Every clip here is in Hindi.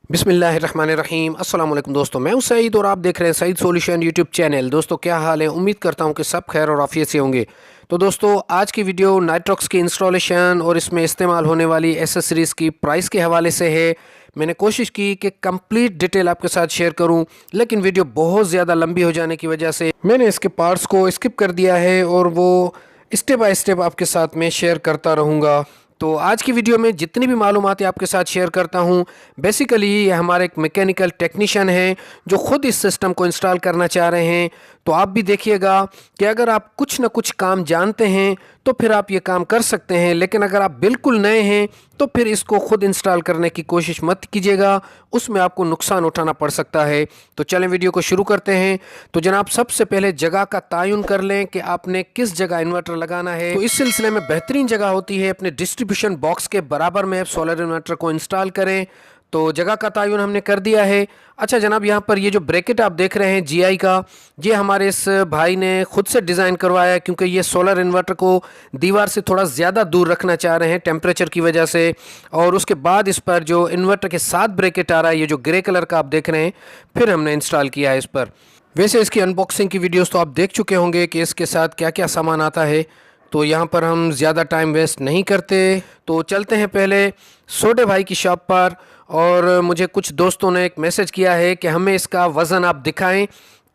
बिस्मिल्लाहिर्रहमानिर्रहीम। अस्सलाम वालेकुम दोस्तों, मैं हूं सईद और आप देख रहे हैं सईद सॉल्यूशन यूट्यूब चैनल। दोस्तों क्या हाल है? उम्मीद करता हूं कि सब खैर और आफियत से होंगे। तो दोस्तों आज की वीडियो नाइट्रॉक्स की इंस्टॉलेशन और इसमें इस्तेमाल होने वाली एसेसरीज़ की प्राइस के हवाले से है। मैंने कोशिश की कि कंप्लीट डिटेल आपके साथ शेयर करूं, लेकिन वीडियो बहुत ज़्यादा लंबी हो जाने की वजह से मैंने इसके पार्ट्स को स्किप कर दिया है और वो स्टेप बाय स्टेप आपके साथ में शेयर करता रहूँगा। तो आज की वीडियो में जितनी भी मालूमात आपके साथ शेयर करता हूँ, बेसिकली ये हमारे एक मैकेनिकल टेक्नीशियन हैं जो ख़ुद इस सिस्टम को इंस्टॉल करना चाह रहे हैं। तो आप भी देखिएगा कि अगर आप कुछ ना कुछ काम जानते हैं तो फिर आप ये काम कर सकते हैं, लेकिन अगर आप बिल्कुल नए हैं तो फिर इसको ख़ुद इंस्टॉल करने की कोशिश मत कीजिएगा, उसमें आपको नुकसान उठाना पड़ सकता है। तो चलें वीडियो को शुरू करते हैं। तो जनाब सबसे पहले जगह का तयन कर लें कि आपने किस जगह इन्वर्टर लगाना है। तो इस सिलसिले में बेहतरीन जगह होती है अपने डिस्ट्रीब्यूशन बॉक्स के बराबर में सोलर इन्वर्टर को इंस्टॉल करें। तो जगह का तयन हमने कर दिया है। अच्छा जनाब, यहाँ पर ये जो ब्रैकेट आप देख रहे हैं जीआई का, ये हमारे इस भाई ने खुद से डिज़ाइन करवाया है, क्योंकि ये सोलर इन्वर्टर को दीवार से थोड़ा ज़्यादा दूर रखना चाह रहे हैं टेम्परेचर की वजह से। और उसके बाद इस पर जो इन्वर्टर के साथ ब्रैकेट आ रहा है, ये जो ग्रे कलर का आप देख रहे हैं, फिर हमने इंस्टॉल किया है इस पर। वैसे इसकी अनबॉक्सिंग की वीडियोस तो आप देख चुके होंगे कि इसके साथ क्या क्या सामान आता है, तो यहाँ पर हम ज़्यादा टाइम वेस्ट नहीं करते। तो चलते हैं पहले सोडे भाई की शॉप पर। और मुझे कुछ दोस्तों ने एक मैसेज किया है कि हमें इसका वज़न आप दिखाएं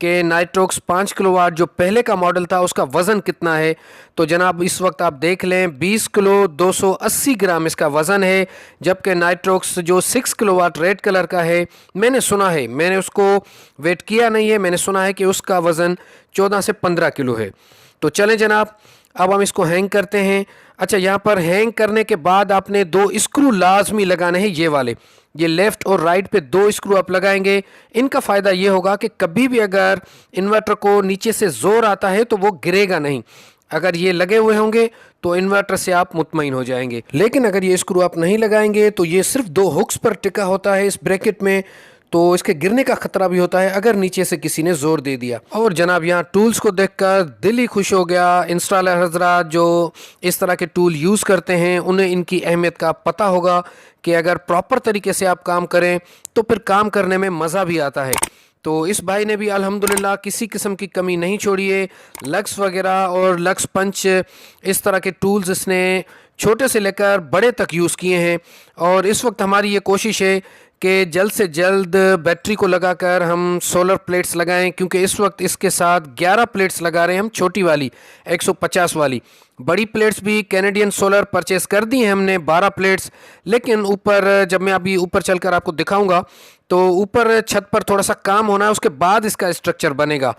कि नाइट्रॉक्स 5 किलोवाट जो पहले का मॉडल था उसका वज़न कितना है। तो जनाब इस वक्त आप देख लें 20 किलो 280 ग्राम इसका वज़न है, जबकि नाइट्रॉक्स जो 6 किलोवाट रेड कलर का है, मैंने सुना है, मैंने उसको वेट किया नहीं है, मैंने सुना है कि उसका वज़न 14 से 15 किलो है। तो चलें जनाब, अब हम इसको हैंग करते हैं। अच्छा, यहाँ पर हैंग करने के बाद आपने 2 स्क्रू लाजमी लगाने हैं, ये वाले, ये लेफ़्ट और राइट पे 2 स्क्रू आप लगाएंगे। इनका फ़ायदा ये होगा कि कभी भी अगर इन्वर्टर को नीचे से ज़ोर आता है तो वो गिरेगा नहीं। अगर ये लगे हुए होंगे तो इन्वर्टर से आप मुतमईन हो जाएंगे, लेकिन अगर ये स्क्रू आप नहीं लगाएंगे तो ये सिर्फ 2 हुक्स पर टिका होता है इस ब्रैकेट में, तो इसके गिरने का खतरा भी होता है अगर नीचे से किसी ने जोर दे दिया। और जनाब यहाँ टूल्स को देखकर दिल ही खुश हो गया। इंस्टॉलर हजरात जो इस तरह के टूल यूज़ करते हैं उन्हें इनकी अहमियत का पता होगा कि अगर प्रॉपर तरीके से आप काम करें तो फिर काम करने में मज़ा भी आता है। तो इस भाई ने भी अल्हम्दुलिल्लाह किसी किस्म की कमी नहीं छोड़ी है। लक्स वगैरह और लक्स पंच, इस तरह के टूल्स इसने छोटे से लेकर बड़े तक यूज़ किए हैं। और इस वक्त हमारी ये कोशिश है कि जल्द से जल्द बैटरी को लगाकर हम सोलर प्लेट्स लगाएं, क्योंकि इस वक्त इसके साथ 11 प्लेट्स लगा रहे हैं हम, छोटी वाली 150 वाली। बड़ी प्लेट्स भी कैनेडियन सोलर परचेस कर दी हैं हमने 12 प्लेट्स, लेकिन ऊपर जब मैं अभी ऊपर चलकर आपको दिखाऊंगा तो ऊपर छत पर थोड़ा सा काम होना है, उसके बाद इसका स्ट्रक्चर बनेगा।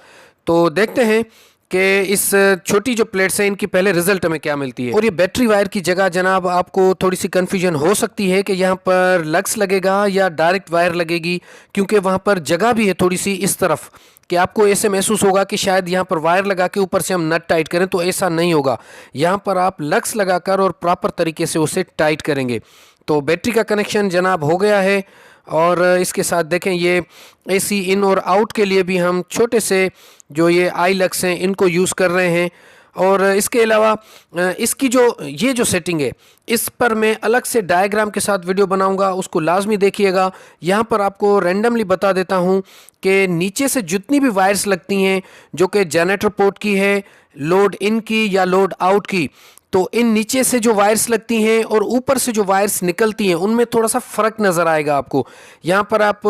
तो देखते हैं कि इस छोटी जो प्लेट्स हैं इनकी पहले रिजल्ट में क्या मिलती है। और ये बैटरी वायर की जगह जनाब आपको थोड़ी सी कन्फ्यूजन हो सकती है कि यहाँ पर लक्स लगेगा या डायरेक्ट वायर लगेगी, क्योंकि वहाँ पर जगह भी है थोड़ी सी इस तरफ कि आपको ऐसे महसूस होगा कि शायद यहाँ पर वायर लगा के ऊपर से हम नट टाइट करें, तो ऐसा नहीं होगा। यहाँ पर आप लक्स लगाकर और प्रॉपर तरीके से उसे टाइट करेंगे। तो बैटरी का कनेक्शन जनाब हो गया है। और इसके साथ देखें ये एसी इन और आउट के लिए भी हम छोटे से जो ये आई लक्स हैं इनको यूज़ कर रहे हैं। और इसके अलावा इसकी जो ये जो सेटिंग है इस पर मैं अलग से डायग्राम के साथ वीडियो बनाऊंगा, उसको लाजमी देखिएगा। यहाँ पर आपको रैंडमली बता देता हूँ कि नीचे से जितनी भी वायर्स लगती हैं जो कि जनरेटर पोर्ट की है, लोड इन की या लोड आउट की, तो इन नीचे से जो वायर्स लगती हैं और ऊपर से जो वायर्स निकलती हैं उनमें थोड़ा सा फ़र्क नज़र आएगा आपको। यहाँ पर आप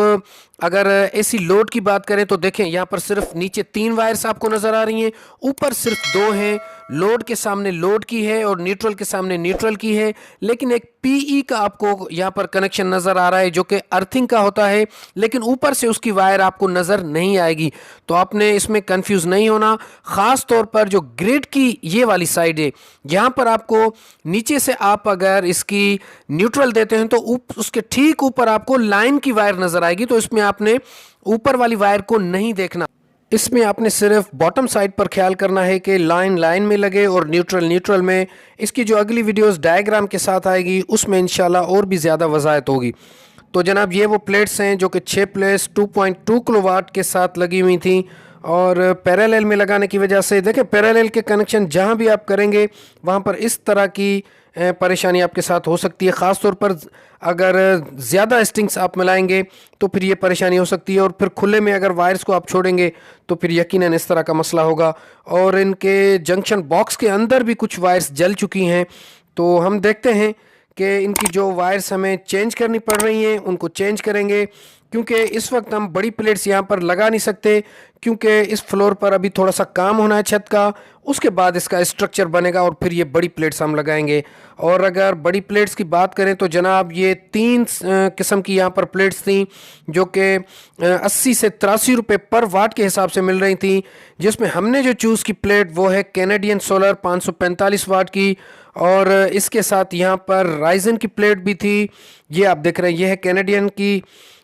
अगर एसी लोड की बात करें तो देखें यहाँ पर सिर्फ नीचे 3 वायर्स आपको नज़र आ रही हैं, ऊपर सिर्फ 2 हैं। लोड के सामने लोड की है और न्यूट्रल के सामने न्यूट्रल की है, लेकिन एक पीई का आपको यहाँ पर कनेक्शन नज़र आ रहा है जो कि अर्थिंग का होता है, लेकिन ऊपर से उसकी वायर आपको नज़र नहीं आएगी। तो आपने इसमें कंफ्यूज नहीं होना। ख़ास तौर पर जो ग्रिड की ये वाली साइड है, यहाँ पर आपको नीचे से आप अगर इसकी न्यूट्रल देते हैं तो उसके ठीक ऊपर आपको लाइन की वायर नज़र आएगी। तो इसमें आपने ऊपर वाली वायर को नहीं देखना, इसमें आपने सिर्फ बॉटम साइड पर ख्याल करना है कि लाइन लाइन में लगे और न्यूट्रल न्यूट्रल में। इसकी जो अगली वीडियोस डायग्राम के साथ आएगी उसमें इंशाल्लाह और भी ज़्यादा वज़ाहत होगी। तो जनाब ये वो प्लेट्स हैं जो कि 6 प्लेट्स 2.2 किलोवाट के साथ लगी हुई थी और पैरेलल में लगाने की वजह से देखें, पैरेलल के कनेक्शन जहाँ भी आप करेंगे वहाँ पर इस तरह की परेशानी आपके साथ हो सकती है। ख़ास तौर पर अगर ज़्यादा स्ट्रिंग्स आप मिलाएंगे तो फिर ये परेशानी हो सकती है, और फिर खुले में अगर वायर्स को आप छोड़ेंगे तो फिर यकीनन इस तरह का मसला होगा। और इनके जंक्शन बॉक्स के अंदर भी कुछ वायर्स जल चुकी हैं, तो हम देखते हैं कि इनकी जो वायर्स हमें चेंज करनी पड़ रही हैं उनको चेंज करेंगे, क्योंकि इस वक्त हम बड़ी प्लेट्स यहाँ पर लगा नहीं सकते, क्योंकि इस फ्लोर पर अभी थोड़ा सा काम होना है छत का, उसके बाद इसका स्ट्रक्चर बनेगा और फिर ये बड़ी प्लेट्स हम लगाएंगे। और अगर बड़ी प्लेट्स की बात करें तो जनाब ये 3 किस्म की यहाँ पर प्लेट्स थी, जो कि 80 से 83 रुपये पर वाट के हिसाब से मिल रही थी, जिसमें हमने जो चूज़ की प्लेट वो है कैनेडियन सोलर 545 वाट की, और इसके साथ यहाँ पर राइजन की प्लेट भी थी। ये आप देख रहे हैं, ये है कैनेडियन की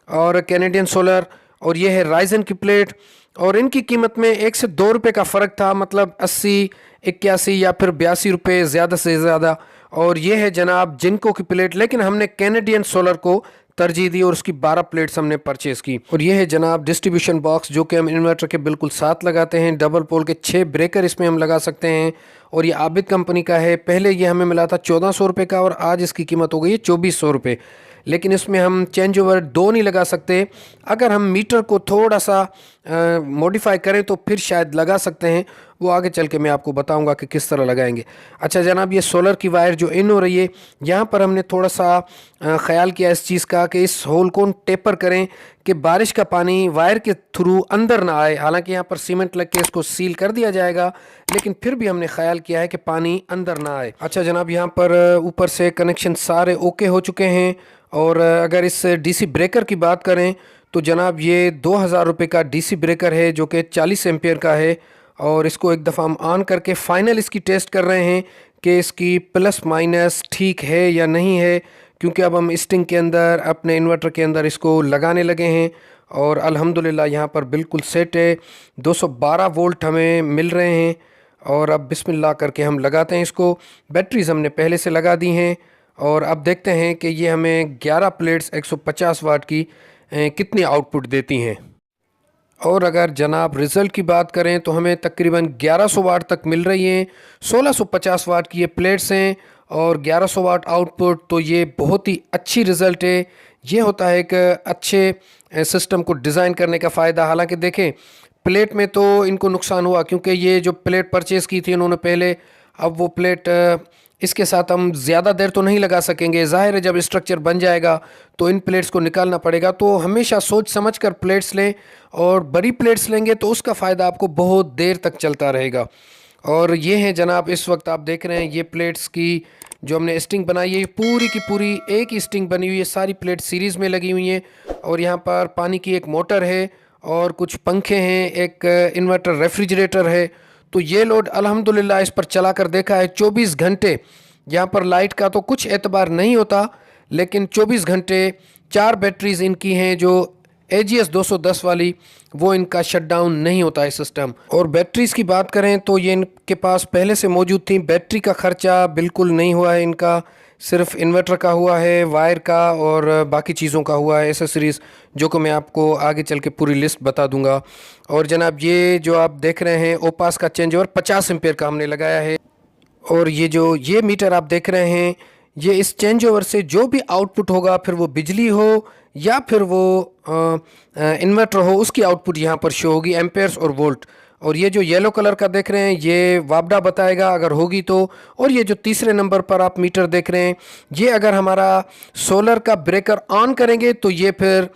और कैनेडियन सोलर, और ये है राइजन की प्लेट, और इनकी कीमत में 1 से 2 रुपये का फ़र्क था, मतलब 80, 81 या फिर 82 रुपये ज़्यादा से ज़्यादा। और ये है जनाब जिनको की प्लेट, लेकिन हमने कैनेडियन सोलर को तरजीह दी और उसकी 12 प्लेट्स हमने परचेज़ की। और ये है जनाब डिस्ट्रीब्यूशन बॉक्स, जो कि हम इन्वर्टर के बिल्कुल साथ लगाते हैं। डबल पोल के 6 ब्रेकर इसमें हम लगा सकते हैं, और ये आबिद कंपनी का है। पहले ये हमें मिला था 1400 रुपये का, और आज इसकी कीमत हो गई है 2400 रुपये। लेकिन इसमें हम चेंज ओवर 2 नहीं लगा सकते। अगर हम मीटर को थोड़ा सा मॉडिफाई करें तो फिर शायद लगा सकते हैं, वो आगे चल के मैं आपको बताऊंगा कि किस तरह लगाएंगे। अच्छा जनाब, ये सोलर की वायर जो इन हो रही है, यहाँ पर हमने थोड़ा सा ख्याल किया इस चीज़ का कि इस होल को टेपर करें कि बारिश का पानी वायर के थ्रू अंदर ना आए। हालांकि यहाँ पर सीमेंट लग के इसको सील कर दिया जाएगा, लेकिन फिर भी हमने ख्याल किया है कि पानी अंदर ना आए। अच्छा जनाब, यहाँ पर ऊपर से कनेक्शन सारे ओके हो चुके हैं। और अगर इस डीसी ब्रेकर की बात करें तो जनाब ये 2000 रुपये का डीसी ब्रेकर है, जो कि 40 एम्पियर का है। और इसको एक दफ़ा हम ऑन करके फ़ाइनल इसकी टेस्ट कर रहे हैं कि इसकी प्लस माइनस ठीक है या नहीं है, क्योंकि अब हम स्टिंग के अंदर अपने इन्वर्टर के अंदर इसको लगाने लगे हैं, और अल्हम्दुलिल्लाह यहाँ पर बिल्कुल सेट है। 212 वोल्ट हमें मिल रहे हैं। और अब बिस्मिल्लाह करके हम लगाते हैं इसको। बैटरीज़ हमने पहले से लगा दी हैं, और अब देखते हैं कि ये हमें 11 प्लेट्स 150 वाट की कितनी आउटपुट देती हैं। और अगर जनाब रिज़ल्ट की बात करें तो हमें तकरीबन 1100 वाट तक मिल रही हैं। 1650 वाट की ये प्लेट्स हैं और 1100 वाट आउटपुट, तो ये बहुत ही अच्छी रिज़ल्ट है। ये होता है एक अच्छे सिस्टम को डिज़ाइन करने का फ़ायदा। हालांकि देखें, प्लेट में तो इनको नुकसान हुआ, क्योंकि ये जो प्लेट परचेज़ की थी उन्होंने पहले, अब वो प्लेट इसके साथ हम ज़्यादा देर तो नहीं लगा सकेंगे। ज़ाहिर है जब स्ट्रक्चर बन जाएगा तो इन प्लेट्स को निकालना पड़ेगा। तो हमेशा सोच समझ कर प्लेट्स लें, और बड़ी प्लेट्स लेंगे तो उसका फ़ायदा आपको बहुत देर तक चलता रहेगा। और ये हैं जनाब, इस वक्त आप देख रहे हैं ये प्लेट्स की जो हमने स्टिंग बनाई है, पूरी की पूरी एक ही स्टिंग बनी हुई है। सारी प्लेट सीरीज़ में लगी हुई हैं, और यहाँ पर पानी की एक मोटर है और कुछ पंखे हैं, एक इन्वर्टर रेफ्रिजरेटर है। तो ये लोड अल्हम्दुलिल्लाह इस पर चला कर देखा है 24 घंटे। यहाँ पर लाइट का तो कुछ एतबार नहीं होता, लेकिन 24 घंटे 4 बैटरीज इनकी हैं जो AGS 210 वाली, वो इनका शटडाउन नहीं होता है सिस्टम। और बैटरीज़ की बात करें तो ये इनके पास पहले से मौजूद थी। बैटरी का ख़र्चा बिल्कुल नहीं हुआ है इनका, सिर्फ इन्वर्टर का हुआ है, वायर का और बाकी चीज़ों का हुआ है, एसेसरीज़, जो कि मैं आपको आगे चल के पूरी लिस्ट बता दूंगा। और जनाब ये जो आप देख रहे हैं ओपास का चेंज ओवर 50 एम्पेयर का हमने लगाया है। और ये मीटर आप देख रहे हैं, ये इस चेंज ओवर से जो भी आउटपुट होगा, फिर वो बिजली हो या फिर वो इन्वर्टर हो, उसकी आउटपुट यहाँ पर शो होगी, एम्पेयर्स और वोल्ट। और ये जो येलो कलर का देख रहे हैं ये वापडा बताएगा अगर होगी तो। और ये जो तीसरे नंबर पर आप मीटर देख रहे हैं, ये अगर हमारा सोलर का ब्रेकर ऑन करेंगे तो ये फिर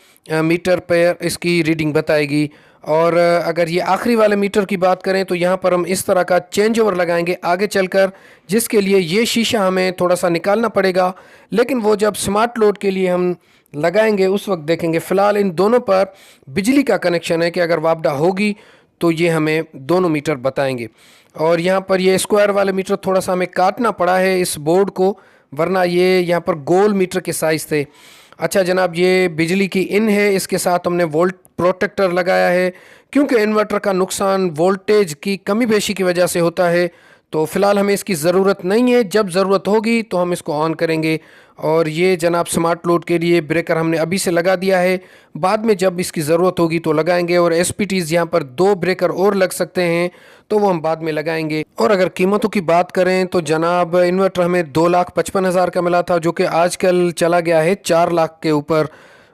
मीटर पर इसकी रीडिंग बताएगी। और अगर ये आखिरी वाले मीटर की बात करें तो यहाँ पर हम इस तरह का चेंज ओवर लगाएंगे आगे चलकर, जिसके लिए ये शीशा हमें थोड़ा सा निकालना पड़ेगा, लेकिन वो जब स्मार्ट लोड के लिए हम लगाएंगे उस वक्त देखेंगे। फ़िलहाल इन दोनों पर बिजली का कनेक्शन है कि अगर वापडा होगी तो ये हमें दोनों मीटर बताएंगे। और यहाँ पर ये स्क्वायर वाले मीटर थोड़ा सा हमें काटना पड़ा है इस बोर्ड को, वरना ये यहाँ पर गोल मीटर के साइज़ थे। अच्छा जनाब, ये बिजली की इन है, इसके साथ हमने वोल्ट प्रोटेक्टर लगाया है, क्योंकि इन्वर्टर का नुकसान वोल्टेज की कमी बेशी की वजह से होता है। तो फ़िलहाल हमें इसकी ज़रूरत नहीं है, जब ज़रूरत होगी तो हम इसको ऑन करेंगे। और ये जनाब स्मार्ट लोड के लिए ब्रेकर हमने अभी से लगा दिया है, बाद में जब इसकी ज़रूरत होगी तो लगाएंगे। और एसपीटीज़ यहाँ पर 2 ब्रेकर और लग सकते हैं, तो वो हम बाद में लगाएंगे। और अगर कीमतों की बात करें तो जनाब इन्वर्टर हमें 2,55,000 का मिला था, जो कि आजकल चला गया है 4 लाख के ऊपर।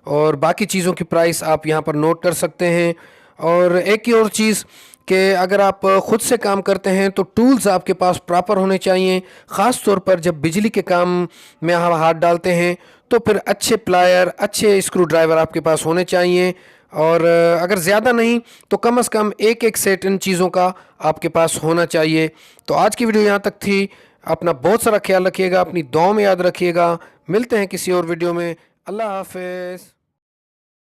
और बाकी चीज़ों की प्राइस आप यहाँ पर नोट कर सकते हैं। और एक ही और चीज़ कि अगर आप ख़ुद से काम करते हैं तो टूल्स आपके पास प्रॉपर होने चाहिए, ख़ास तौर पर जब बिजली के काम में आप हाथ डालते हैं तो फिर अच्छे प्लायर, अच्छे स्क्रू ड्राइवर आपके पास होने चाहिए। और अगर ज़्यादा नहीं तो कम से कम एक एक सेट इन चीज़ों का आपके पास होना चाहिए। तो आज की वीडियो यहाँ तक थी। अपना बहुत सारा ख्याल रखिएगा, अपनी दुआओं में याद रखिएगा। मिलते हैं किसी और वीडियो में। अल्लाह हाफ़िज़।